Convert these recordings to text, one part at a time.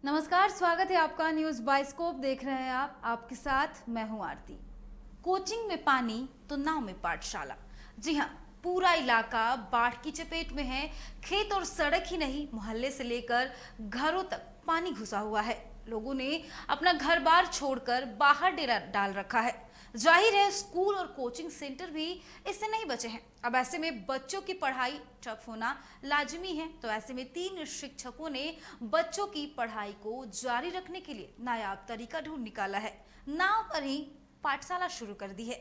नमस्कार, स्वागत है आपका न्यूज बाइस्कोप देख रहे हैं आप। आपके साथ मैं हूं आरती। कोचिंग में पानी तो नाव में पाठशाला। जी हां, पूरा इलाका बाढ़ की चपेट में है। खेत और सड़क ही नहीं, मोहल्ले से लेकर घरों तक पानी घुसा हुआ है। लोगों ने अपना घर बार छोड़कर बाहर डेरा डाल रखा है। जाहिर है स्कूल और कोचिंग सेंटर भी इससे नहीं बचे हैं। अब ऐसे में बच्चों की पढ़ाई ठप होना लाजमी है। तो ऐसे में 3 शिक्षकों ने बच्चों की पढ़ाई को जारी रखने के लिए नायाब तरीका ढूंढ निकाला है। नाव पर ही पाठशाला शुरू कर दी है।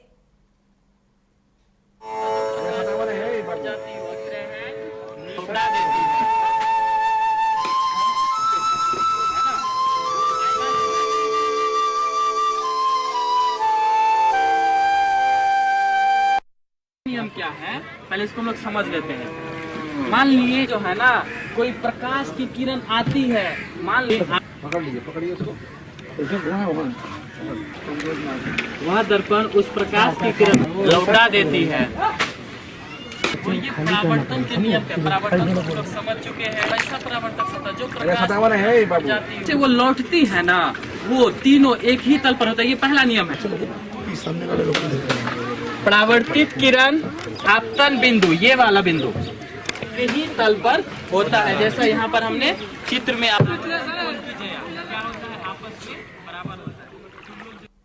नियम क्या है पहले इसको हम लोग समझ लेते हैं। मान लिए जो है ना, कोई प्रकाश की किरण आती है, मान लीजिए पकड़िए उसको, वह दर्पण उस प्रकाश की किरण लौटा देती है। तो ये परावर्तन के नियम है। परावर्तन को लोग समझ चुके हैं। ऐसा परावर्तन होता है जो प्रकाश जाती है वो लौटती है ना, वो तीनों एक ही तल पर होता है। ये पहला नियम है। परावर्तित किरण आपतन बिंदु, ये वाला बिंदु यही तल पर होता है। जैसा यहाँ पर हमने चित्र में आप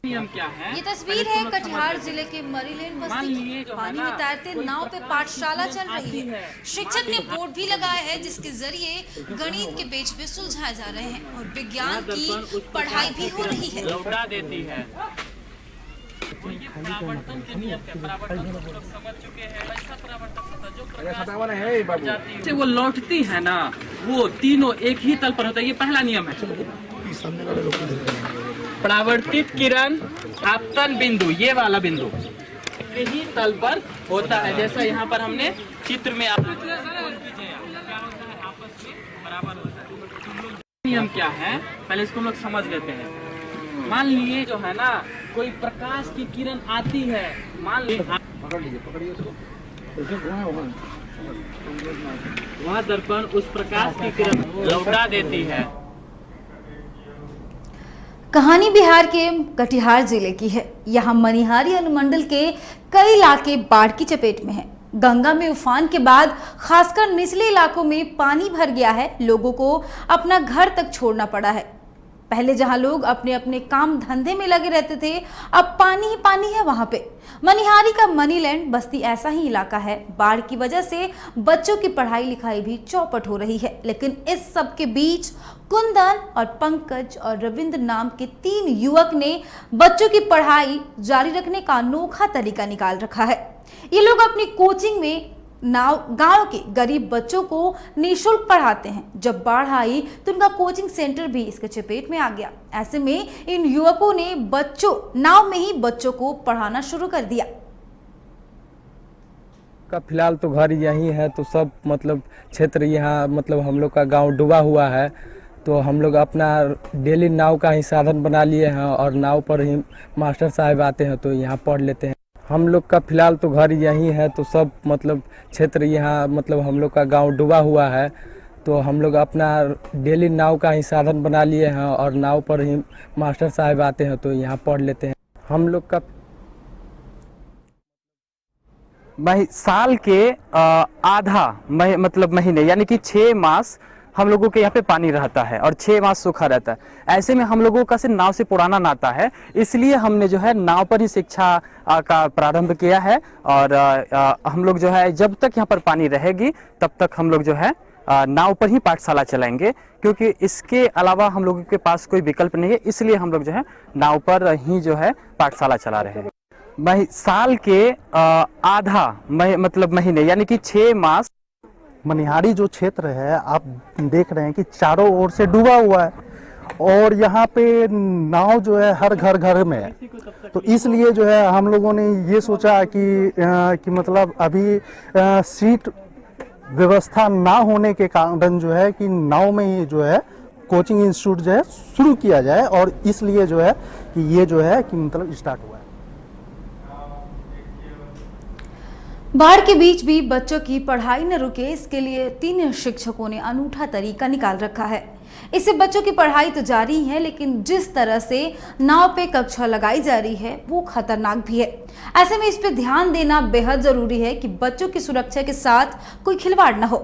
नियम क्या है। ये तस्वीर है कटिहार जिले के मरीलैंड बस्ती की। पानी में तैरते नाव पे पाठशाला चल रही है। शिक्षक ने बोर्ड भी लगाया है जिसके जरिए गणित के पेज पे सुलझाए जा रहे हैं और विज्ञान की पढ़ाई भी हो रही है। लौटा देती है। तो ये परावर्तन के नियम है। परावर्तन को लोग समझ चुके हैं। ऐसा परावर्तन होता है जो प्रकाश जाती है वो लौटती है ना, वो तीनों एक ही तल पर होता है। ये पहला नियम है। परावर्तित किरण आपतन बिंदु, ये वाला बिंदु यही तल पर होता है। जैसा यहाँ पर हमने चित्र में आप नियम क्या है पहले इसको हम लोग समझ लेते हैं। मान लिए जो है ना, कोई प्रकाश की किरण आती है, मान लीजिए पकड़िए उसको, वह दर्पण उस प्रकाश की किरण लौटा देती है। कहानी बिहार के कटिहार जिले की है। यहाँ मनिहारी अनुमंडल के कई इलाके बाढ़ की चपेट में हैं। गंगा में उफान के बाद खासकर निचले इलाकों में पानी भर गया है। लोगों को अपना घर तक छोड़ना पड़ा है। पहले जहां लोग अपने अपने काम धंधे में लगे रहते थे, अब पानी ही पानी है वहां पे। मनिहारी का मनीलैंड बस्ती ऐसा ही इलाका है। बाढ़ की वजह से बच्चों की पढ़ाई लिखाई भी चौपट हो रही है। लेकिन इस सब के बीच कुंदन और पंकज और रविंद्र नाम के 3 युवक ने बच्चों की पढ़ाई जारी रखने का अनोखा तरीका निकाल रखा है। ये लोग अपनी कोचिंग में गांव के गरीब बच्चों को निःशुल्क पढ़ाते हैं। जब बाढ़ आई तो उनका कोचिंग सेंटर भी इसके चपेट में आ गया। ऐसे में इन युवकों ने नाव में ही बच्चों को पढ़ाना शुरू कर दिया। का फिलहाल तो घर यहीं है, तो सब मतलब क्षेत्र यहाँ मतलब हम लोग का गांव डूबा हुआ है, तो हम लोग अपना डेली नाव का ही साधन बना लिए हैं और नाव पर ही मास्टर साहब आते हैं तो यहाँ पढ़ लेते हैं। हम लोग का फिलहाल तो घर यहीं है, तो सब मतलब क्षेत्र यहाँ मतलब हम लोग का गांव डूबा हुआ है, तो हम लोग अपना डेली नाव का ही साधन बना लिए हैं और नाव पर ही मास्टर साहब आते हैं तो यहाँ पढ़ लेते हैं। हम लोग का साल के आधा मतलब महीने यानी कि 6 मास हम लोगों के यहाँ पे पानी रहता है और 6 मास सूखा रहता है। ऐसे में हम लोगों का से नाव से पुराना नाता है, इसलिए हमने जो है नाव पर ही शिक्षा का प्रारंभ किया है। और हम लोग जो है जब तक यहाँ पर पानी रहेगी तब तक हम लोग जो है नाव पर ही पाठशाला चलाएंगे, क्योंकि इसके अलावा हम लोगों के पास कोई विकल्प नहीं है। इसलिए हम लोग जो है नाव पर ही जो है पाठशाला चला रहे हैं। साल के आधा मतलब महीने यानी कि 6 मास मनिहारी जो क्षेत्र है आप देख रहे हैं कि चारों ओर से डूबा हुआ है और यहाँ पे नाव जो है हर घर में है। तो इसलिए जो है हम लोगों ने ये सोचा कि मतलब अभी सीट व्यवस्था ना होने के कारण जो है कि नाव में ही जो है कोचिंग इंस्टीट्यूट जो है शुरू किया जाए, और इसलिए जो है कि ये जो है कि मतलब स्टार्ट हुआ है। बाढ़ के बीच भी बच्चों की पढ़ाई न रुके, इसके लिए 3 शिक्षकों ने अनूठा तरीका निकाल रखा है। इससे बच्चों की पढ़ाई तो जारी है, लेकिन जिस तरह से नाव पे कक्षा लगाई जा रही है वो खतरनाक भी है। ऐसे में इस पे ध्यान देना बेहद जरूरी है कि बच्चों की सुरक्षा के साथ कोई खिलवाड़ न हो।